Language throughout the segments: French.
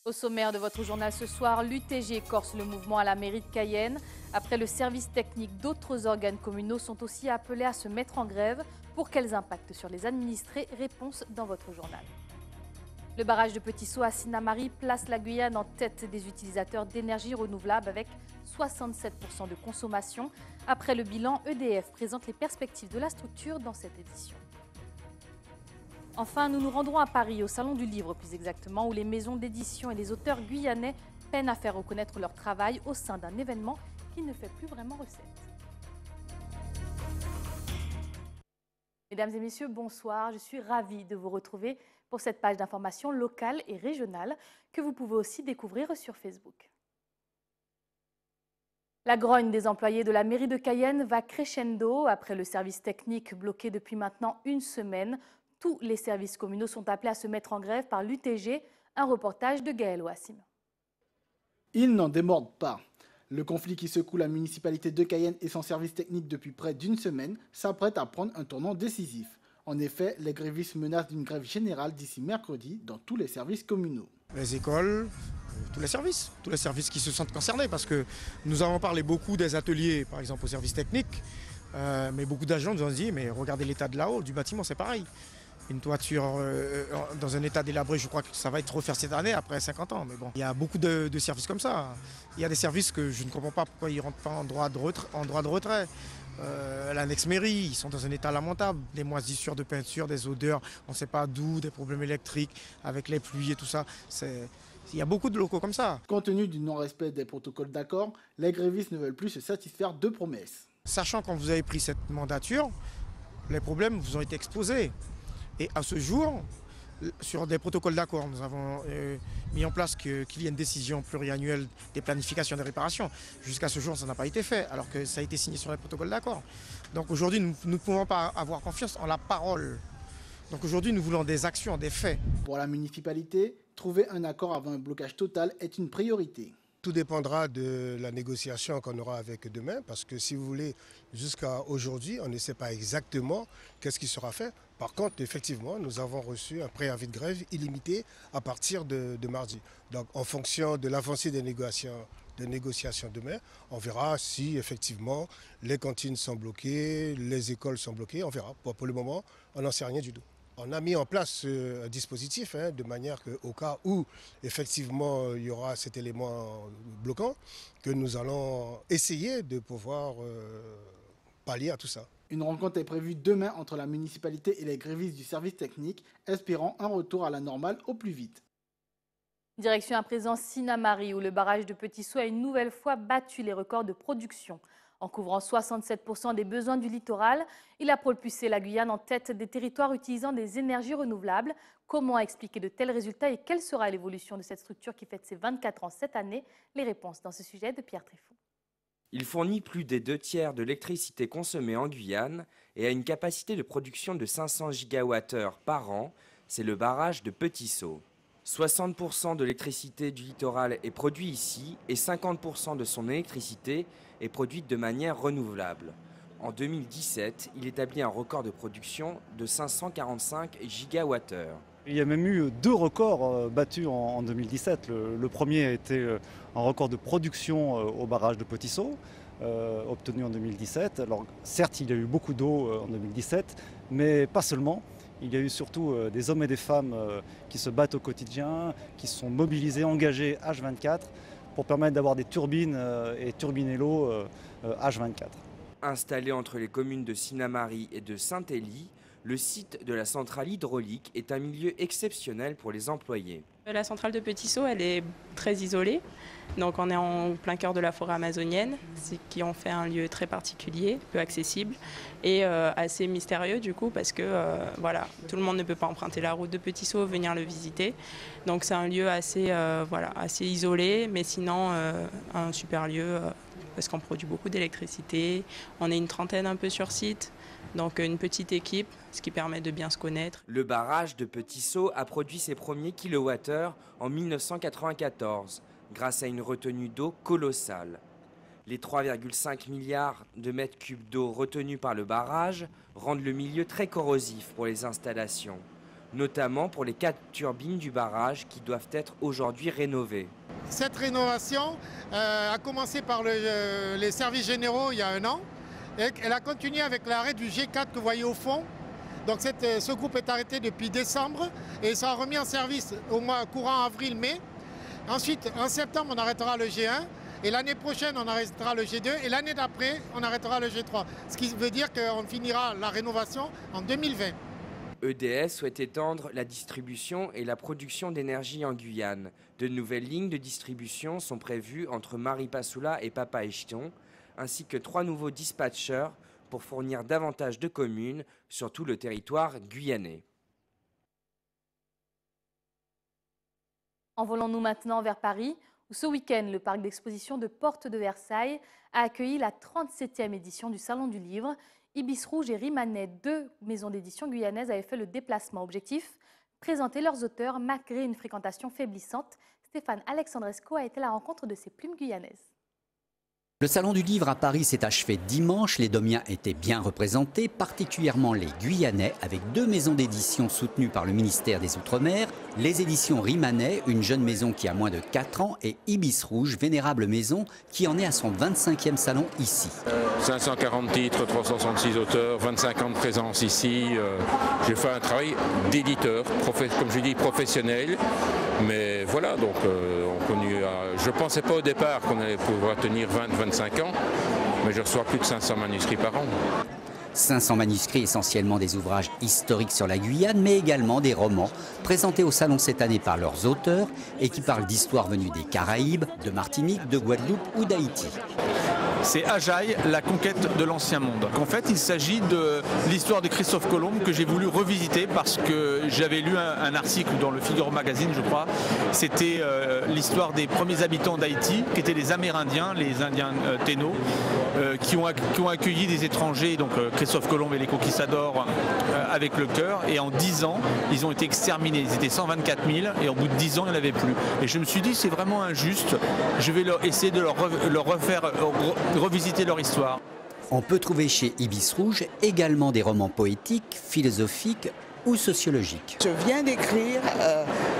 Au sommaire de votre journal ce soir, l'UTG corse le mouvement à la mairie de Cayenne. Après le service technique, d'autres organes communaux sont aussi appelés à se mettre en grève. Pour quels impacts sur les administrés? Réponse dans votre journal. Le barrage de Petit-Saut à Sinnamary place la Guyane en tête des utilisateurs d'énergie renouvelable avec 67% de consommation. Après le bilan, EDF présente les perspectives de la structure dans cette édition. Enfin, nous nous rendrons à Paris, au Salon du Livre plus exactement, où les maisons d'édition et les auteurs guyanais peinent à faire reconnaître leur travail au sein d'un événement qui ne fait plus vraiment recette. Mesdames et messieurs, bonsoir. Je suis ravie de vous retrouver pour cette page d'information locale et régionale que vous pouvez aussi découvrir sur Facebook. La grogne des employés de la mairie de Cayenne va crescendo. Après le service technique bloqué depuis maintenant une semaine, tous les services communaux sont appelés à se mettre en grève par l'UTG. Un reportage de Gaël Ouassim. Ils n'en démordent pas. Le conflit qui secoue la municipalité de Cayenne et son service technique depuis près d'une semaine s'apprête à prendre un tournant décisif. En effet, les grévistes menacent d'une grève générale d'ici mercredi dans tous les services communaux. Les écoles, tous les services qui se sentent concernés, parce que nous avons parlé beaucoup des ateliers, par exemple au service technique, mais beaucoup d'agents nous ont dit, mais regardez l'état de là-haut, du bâtiment, c'est pareil. Une toiture dans un état délabré, je crois que ça va être refaire cette année après 50 ans. Mais bon, il y a beaucoup de services comme ça. Il y a des services que je ne comprends pas pourquoi ils ne rentrent pas en droit de retrait. L'annexe mairie, ils sont dans un état lamentable. Des moisissures de peinture, des odeurs, on ne sait pas d'où, des problèmes électriques avec les pluies et tout ça. Il y a beaucoup de locaux comme ça. Compte tenu du non-respect des protocoles d'accord, les grévistes ne veulent plus se satisfaire de promesses. Sachant quand vous avez pris cette mandature, les problèmes vous ont été exposés. Et à ce jour, sur des protocoles d'accord, nous avons mis en place qu'il y ait une décision pluriannuelle des planifications des réparations. Jusqu'à ce jour, ça n'a pas été fait, alors que ça a été signé sur les protocoles d'accord. Donc aujourd'hui, nous ne pouvons pas avoir confiance en la parole. Donc aujourd'hui, nous voulons des actions, des faits. Pour la municipalité, trouver un accord avant un blocage total est une priorité. Tout dépendra de la négociation qu'on aura avec demain, parce que si vous voulez, jusqu'à aujourd'hui, on ne sait pas exactement qu'est-ce qui sera fait. Par contre, effectivement, nous avons reçu un préavis de grève illimité à partir de mardi. Donc, en fonction de l'avancée des négociations demain, on verra si effectivement les cantines sont bloquées, les écoles sont bloquées, on verra. Pour le moment, on n'en sait rien du tout. On a mis en place un dispositif de manière qu'au cas où effectivement il y aura cet élément bloquant, que nous allons essayer de pouvoir pallier à tout ça. Une rencontre est prévue demain entre la municipalité et les grévistes du service technique, espérant un retour à la normale au plus vite. Direction à présent Sinnamary, où le barrage de Petit-Saut a une nouvelle fois battu les records de production. En couvrant 67% des besoins du littoral, il a propulsé la Guyane en tête des territoires utilisant des énergies renouvelables. Comment expliquer de tels résultats et quelle sera l'évolution de cette structure qui fête ses 24 ans cette année? Les réponses dans ce sujet de Pierre Tréfoux. Il fournit plus des 2/3 de l'électricité consommée en Guyane et a une capacité de production de 500 gigawattheures par an. C'est le barrage de Petit-Saut. 60% de l'électricité du littoral est produite ici et 50% de son électricité est produite de manière renouvelable. En 2017, il établit un record de production de 545 gigawattheures. Il y a même eu 2 records battus en 2017. Le premier a été un record de production au barrage de Petit-Saut, obtenu en 2017. Alors certes, il y a eu beaucoup d'eau en 2017, mais pas seulement. Il y a eu surtout des hommes et des femmes qui se battent au quotidien, qui sont mobilisés, engagés H24 pour permettre d'avoir des turbines et turbiner l'eau H24. Installé entre les communes de Sinnamary et de Saint-Élie, le site de la centrale hydraulique est un milieu exceptionnel pour les employés. La centrale de Petit-Saut, elle est très isolée. Donc on est en plein cœur de la forêt amazonienne, ce qui en fait un lieu très particulier, peu accessible et assez mystérieux du coup parce que voilà, tout le monde ne peut pas emprunter la route de Petit-Saut, venir le visiter. Donc c'est un lieu assez, assez isolé, mais sinon un super lieu parce qu'on produit beaucoup d'électricité. On est une trentaine un peu sur site. Donc une petite équipe, ce qui permet de bien se connaître. Le barrage de Petit-Saut a produit ses premiers kilowattheures en 1994, grâce à une retenue d'eau colossale. Les 3,5 milliards de mètres cubes d'eau retenus par le barrage rendent le milieu très corrosif pour les installations. notamment pour les 4 turbines du barrage qui doivent être aujourd'hui rénovées. Cette rénovation a commencé par les services généraux il y a 1 an et elle a continué avec l'arrêt du G4 que vous voyez au fond. Donc ce groupe est arrêté depuis décembre et ça a remis en service au mois courant avril-mai. Ensuite, en septembre, on arrêtera le G1 et l'année prochaine, on arrêtera le G2 et l'année d'après, on arrêtera le G3. Ce qui veut dire qu'on finira la rénovation en 2020. EDF souhaite étendre la distribution et la production d'énergie en Guyane. De nouvelles lignes de distribution sont prévues entre Maripasoula et Papa-Echton, ainsi que 3 nouveaux dispatchers pour fournir davantage de communes sur tout le territoire guyanais. Envolons-nous maintenant vers Paris, où ce week-end, le parc d'exposition de Porte de Versailles a accueilli la 37e édition du Salon du Livre. Ibis Rouge et Rimanet, 2 maisons d'édition guyanaises, avaient fait le déplacement. Objectif, présenter leurs auteurs malgré une fréquentation faiblissante. Stéphane Alexandresco a été à la rencontre de ces plumes guyanaises. Le Salon du Livre à Paris s'est achevé dimanche. Les Domiens étaient bien représentés, particulièrement les Guyanais, avec 2 maisons d'édition soutenues par le ministère des Outre-mer. Les éditions Rimanet, une jeune maison qui a moins de 4 ans, et Ibis Rouge, vénérable maison, qui en est à son 25e salon ici. 540 titres, 366 auteurs, 25 ans de présence ici. J'ai fait un travail d'éditeur, comme je dis, professionnel. Mais voilà, donc je ne pensais pas au départ qu'on allait pouvoir tenir 20-25 ans, mais je reçois plus de 500 manuscrits par an. 500 manuscrits, essentiellement des ouvrages historiques sur la Guyane, mais également des romans présentés au salon cette année par leurs auteurs et qui parlent d'histoires venues des Caraïbes, de Martinique, de Guadeloupe ou d'Haïti. C'est Ajaï, la conquête de l'ancien monde. En fait, il s'agit de l'histoire de Christophe Colomb que j'ai voulu revisiter parce que j'avais lu un article dans le Figaro Magazine, je crois. C'était l'histoire des premiers habitants d'Haïti, qui étaient les Amérindiens, les Indiens Téno, qui ont accueilli des étrangers, donc Christophe Colomb et les conquistadors, avec le cœur. Et en 10 ans, ils ont été exterminés. Ils étaient 124 000 et au bout de 10 ans, il n'y en avait plus. Et je me suis dit, c'est vraiment injuste. Je vais essayer de leur revisiter leur histoire. On peut trouver chez Ibis Rouge également des romans poétiques, philosophiques ou sociologiques. Je viens d'écrire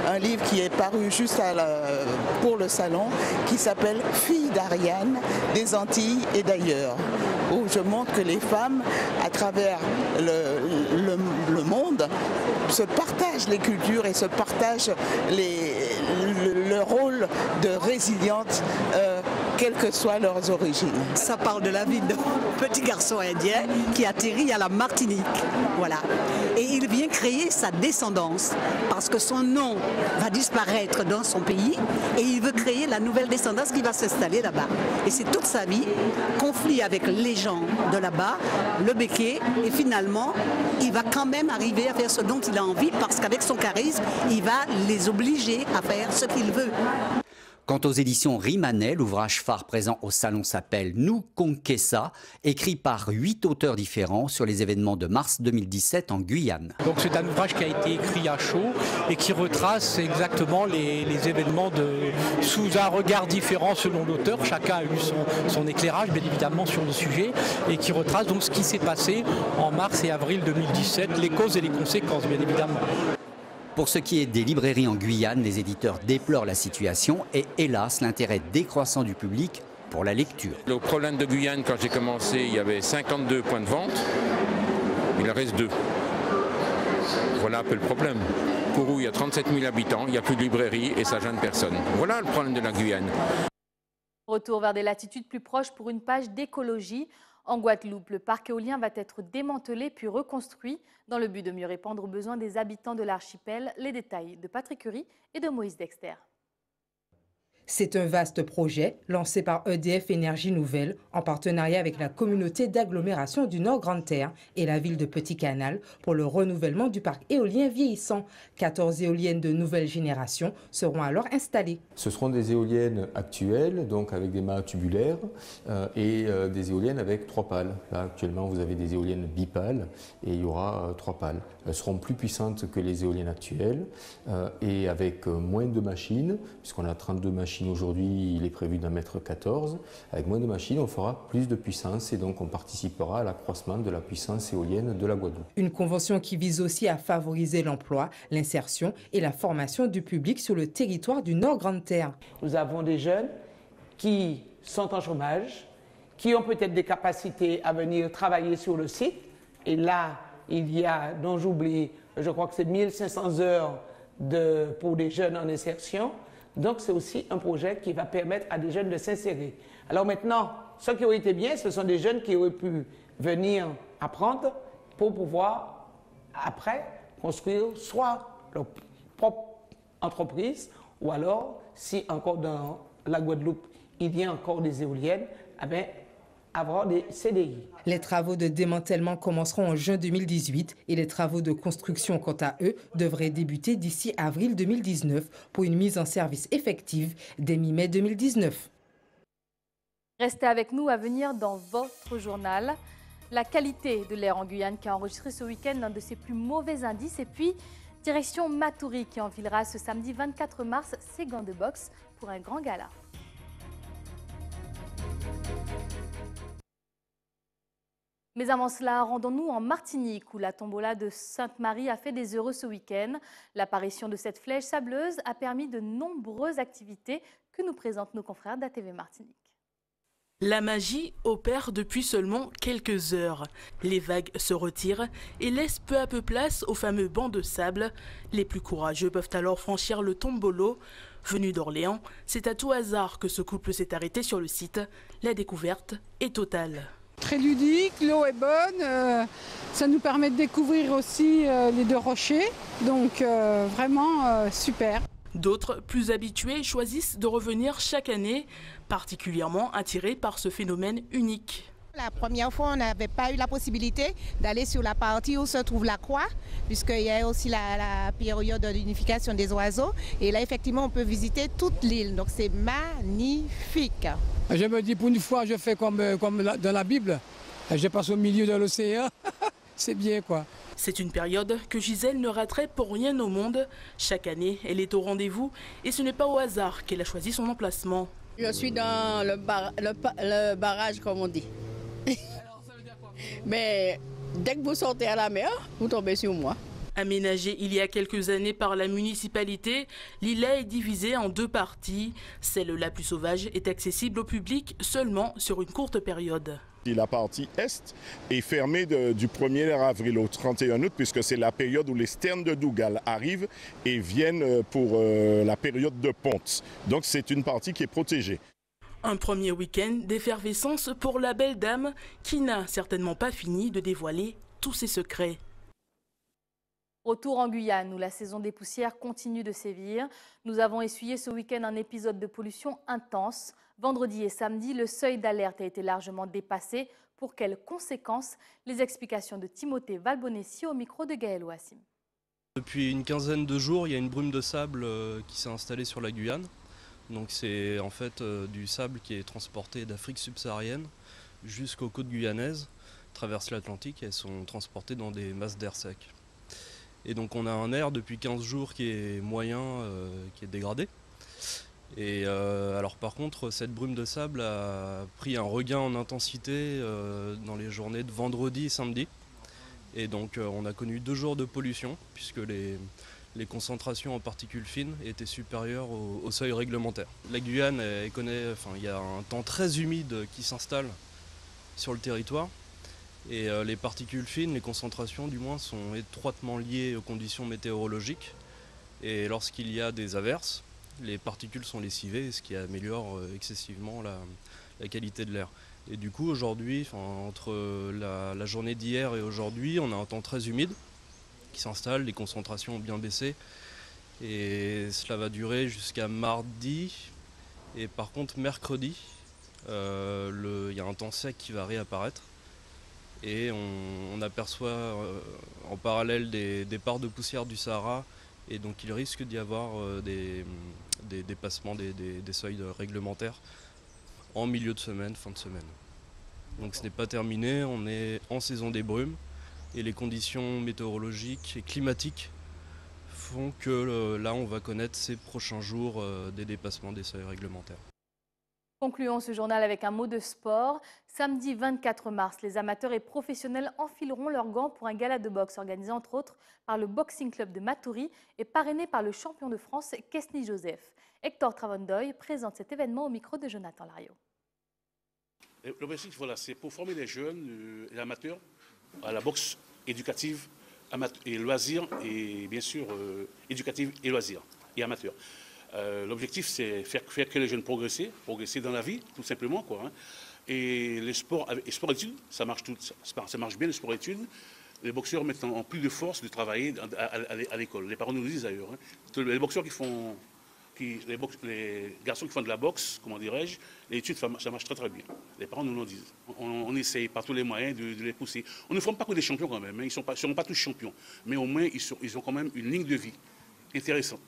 un livre qui est paru juste pour le salon, qui s'appelle « Filles d'Ariane, des Antilles et d'ailleurs », où je montre que les femmes, à travers le monde, se partagent les cultures et se partagent le rôle de résiliente, quelles que soient leurs origines. Ça parle de la vie d'un petit garçon indien qui atterrit à la Martinique. Voilà. Et il vient créer sa descendance parce que son nom va disparaître dans son pays et il veut créer la nouvelle descendance qui va s'installer là-bas. Et c'est toute sa vie, conflit avec les gens de là-bas, le béquet, et finalement, il va quand même arriver à faire ce dont il a envie parce qu'avec son charisme, il va les obliger à faire ce qu'il veut. Quant aux éditions Rimanet, l'ouvrage phare présent au salon s'appelle « Nous Conquessa », écrit par 8 auteurs différents sur les événements de mars 2017 en Guyane. Donc c'est un ouvrage qui a été écrit à chaud et qui retrace exactement les événements sous un regard différent selon l'auteur. Chacun a eu son éclairage, bien évidemment, sur le sujet et qui retrace donc ce qui s'est passé en mars et avril 2017, les causes et les conséquences, bien évidemment. Pour ce qui est des librairies en Guyane, les éditeurs déplorent la situation et hélas l'intérêt décroissant du public pour la lecture. Le problème de Guyane, quand j'ai commencé, il y avait 52 points de vente, il en reste 2. Voilà un peu le problème. Kourou, il y a 37 000 habitants, il n'y a plus de librairie et ça gêne personne. Voilà le problème de la Guyane. Retour vers des latitudes plus proches pour une page d'écologie. En Guadeloupe, le parc éolien va être démantelé puis reconstruit dans le but de mieux répondre aux besoins des habitants de l'archipel. Les détails de Patrick Curie et de Moïse Dexter. C'est un vaste projet lancé par EDF Énergie Nouvelle en partenariat avec la communauté d'agglomération du Nord Grande Terre et la ville de Petit Canal pour le renouvellement du parc éolien vieillissant. 14 éoliennes de nouvelle génération seront alors installées. Ce seront des éoliennes actuelles, donc avec des mâts tubulaires et des éoliennes avec 3 pales. Là, actuellement, vous avez des éoliennes bipales et il y aura 3 pales. Elles seront plus puissantes que les éoliennes actuelles et avec moins de machines, puisqu'on a 32 machines machines aujourd'hui, il est prévu d'en mettre 14. Avec moins de machines, on fera plus de puissance et donc on participera à l'accroissement de la puissance éolienne de la Guadeloupe. Une convention qui vise aussi à favoriser l'emploi, l'insertion et la formation du public sur le territoire du Nord-Grande-Terre. Nous avons des jeunes qui sont en chômage, qui ont peut-être des capacités à venir travailler sur le site. Et là, il y a, dont j'oublie, je crois que c'est 1500 heures pour des jeunes en insertion. Donc c'est aussi un projet qui va permettre à des jeunes de s'insérer. Alors maintenant, ce qui aurait été bien, ce sont des jeunes qui auraient pu venir apprendre pour pouvoir, après, construire soit leur propre entreprise, ou alors, si encore dans la Guadeloupe, il y a encore des éoliennes, eh bien, avoir des CDI. Les travaux de démantèlement commenceront en juin 2018 et les travaux de construction, quant à eux, devraient débuter d'ici avril 2019 pour une mise en service effective dès mi-mai 2019. Restez avec nous à venir dans votre journal. La qualité de l'air en Guyane qui a enregistré ce week-end l'un de ses plus mauvais indices. Et puis, direction Matoury qui enfilera ce samedi 24 mars ses gants de boxe pour un grand gala. Mais avant cela, rendons-nous en Martinique où la tombola de Sainte-Marie a fait des heureux ce week-end. L'apparition de cette flèche sableuse a permis de nombreuses activités que nous présentent nos confrères d'ATV Martinique. La magie opère depuis seulement quelques heures. Les vagues se retirent et laissent peu à peu place aux fameux bancs de sable. Les plus courageux peuvent alors franchir le tombolo. Venu d'Orléans, c'est à tout hasard que ce couple s'est arrêté sur le site. La découverte est totale. Très ludique, l'eau est bonne, ça nous permet de découvrir aussi les deux rochers, donc vraiment super. D'autres, plus habitués, choisissent de revenir chaque année, particulièrement attirés par ce phénomène unique. La première fois, on n'avait pas eu la possibilité d'aller sur la partie où se trouve la croix, puisqu'il y a aussi la période d'unification des oiseaux. Et là, effectivement, on peut visiter toute l'île. Donc, c'est magnifique. Je me dis, pour une fois, je fais comme dans la Bible. Je passe au milieu de l'océan. C'est bien, quoi. C'est une période que Gisèle ne raterait pour rien au monde. Chaque année, elle est au rendez-vous et ce n'est pas au hasard qu'elle a choisi son emplacement. Je suis dans le barrage, comme on dit. Mais dès que vous sortez à la mer, vous tombez sur moi. Aménagée il y a quelques années par la municipalité, l'îlet est divisée en deux parties. Celle la plus sauvage est accessible au public seulement sur une courte période. La partie est est fermée du 1er avril au 31 août puisque c'est la période où les sternes de Dougal arrivent et viennent pour la période de ponte. Donc c'est une partie qui est protégée. Un premier week-end d'effervescence pour la belle dame qui n'a certainement pas fini de dévoiler tous ses secrets. Retour en Guyane où la saison des poussières continue de sévir. Nous avons essuyé ce week-end un épisode de pollution intense. Vendredi et samedi, le seuil d'alerte a été largement dépassé. Pour quelles conséquences? Les explications de Timothée Valbonessi au micro de Gaël Ouassim. Depuis une quinzaine de jours, il y a une brume de sable qui s'est installée sur la Guyane. Donc c'est en fait du sable qui est transporté d'Afrique subsaharienne jusqu'aux côtes guyanaises, traverse l'Atlantique et elles sont transportées dans des masses d'air sec. Et donc on a un air depuis 15 jours qui est moyen, qui est dégradé. Et alors par contre cette brume de sable a pris un regain en intensité dans les journées de vendredi et samedi. Et donc on a connu 2 jours de pollution puisque les concentrations en particules fines étaient supérieures au seuil réglementaire. La Guyane, il y a un temps très humide qui s'installe sur le territoire. Et les particules fines, les concentrations du moins, sont étroitement liées aux conditions météorologiques. Et lorsqu'il y a des averses, les particules sont lessivées, ce qui améliore excessivement la qualité de l'air. Et du coup, aujourd'hui, entre la journée d'hier et aujourd'hui, on a un temps très humide qui s'installe, les concentrations ont bien baissé. Et cela va durer jusqu'à mardi. Et par contre, mercredi, il y a un temps sec qui va réapparaître. Et on aperçoit en parallèle des départs de poussière du Sahara et donc il risque d'y avoir des dépassements des seuils réglementaires en milieu de semaine, fin de semaine. Donc ce n'est pas terminé, on est en saison des brumes et les conditions météorologiques et climatiques font que là, on va connaître ces prochains jours des dépassements des seuils réglementaires. Concluons ce journal avec un mot de sport. Samedi 24 mars, les amateurs et professionnels enfileront leurs gants pour un gala de boxe organisé entre autres par le Boxing Club de Matoury et parrainé par le champion de France Kesny Joseph. Hector Travandoy présente cet événement au micro de Jonathan Lariot. L'objectif, voilà, c'est pour former les jeunes, les amateurs, à la boxe éducative et loisirs, et bien sûr éducative et loisirs, et amateurs. L'objectif, c'est faire que les jeunes progresser dans la vie, tout simplement, quoi. Hein. Et les sports études, ça marche bien, les sports études. Les boxeurs mettent en plus de force de travailler à l'école. Les parents nous le disent d'ailleurs. Hein. Les boxeurs les garçons qui font de la boxe, comment dirais-je, les études, ça marche très très bien. Les parents nous le disent. On essaye par tous les moyens de les pousser. On ne forme pas que des champions quand même. Hein. Ils ne seront pas tous champions. Mais au moins, ils ont quand même une ligne de vie intéressante.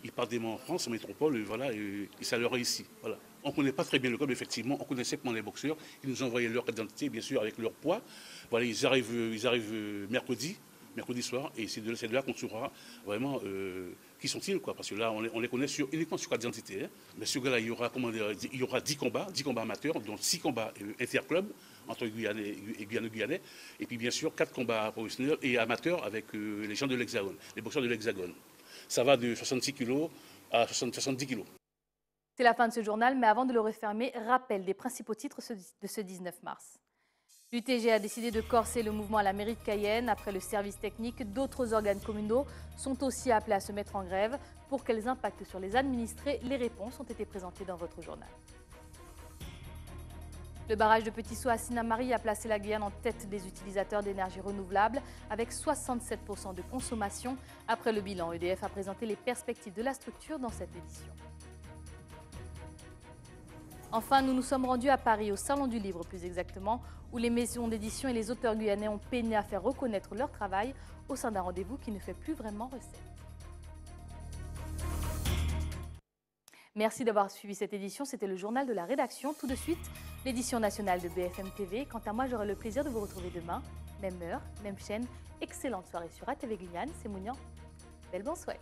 Ils partent des mots en France, en métropole, voilà, et ça leur réussit. Voilà. On ne connaît pas très bien le club, effectivement. On connaissait comment les boxeurs. Ils nous envoyaient leur identité, bien sûr, avec leur poids. Voilà, ils arrivent mercredi soir, et c'est de là qu'on saura vraiment qui sont-ils, quoi. Parce que là, on les connaît uniquement sur carte d'identité. Hein. Mais sur là, il y aura 10 combats amateurs, dont 6 combats interclubs entre Guyanais et Guyanais. Et puis, bien sûr, 4 combats professionnels et amateurs avec les gens de l'Hexagone, les boxeurs de l'Hexagone. Ça va de 66 kg à 70 kg. C'est la fin de ce journal, mais avant de le refermer, rappel des principaux titres de ce 19 mars. L'UTG a décidé de corser le mouvement à la mairie de Cayenne. Après le service technique, d'autres organes communaux sont aussi appelés à se mettre en grève. Pour quels impacts sur les administrés? Les réponses ont été présentées dans votre journal. Le barrage de Petit-Saut à Sinnamary a placé la Guyane en tête des utilisateurs d'énergie renouvelable avec 67% de consommation. Après le bilan, EDF a présenté les perspectives de la structure dans cette édition. Enfin, nous nous sommes rendus à Paris, au Salon du Livre plus exactement, où les maisons d'édition et les auteurs guyanais ont peiné à faire reconnaître leur travail au sein d'un rendez-vous qui ne fait plus vraiment recette. Merci d'avoir suivi cette édition. C'était le journal de la rédaction. Tout de suite, l'édition nationale de BFM TV. Quant à moi, j'aurai le plaisir de vous retrouver demain. Même heure, même chaîne. Excellente soirée sur ATV Guyane. C'est Mounian. Belle bonne soirée.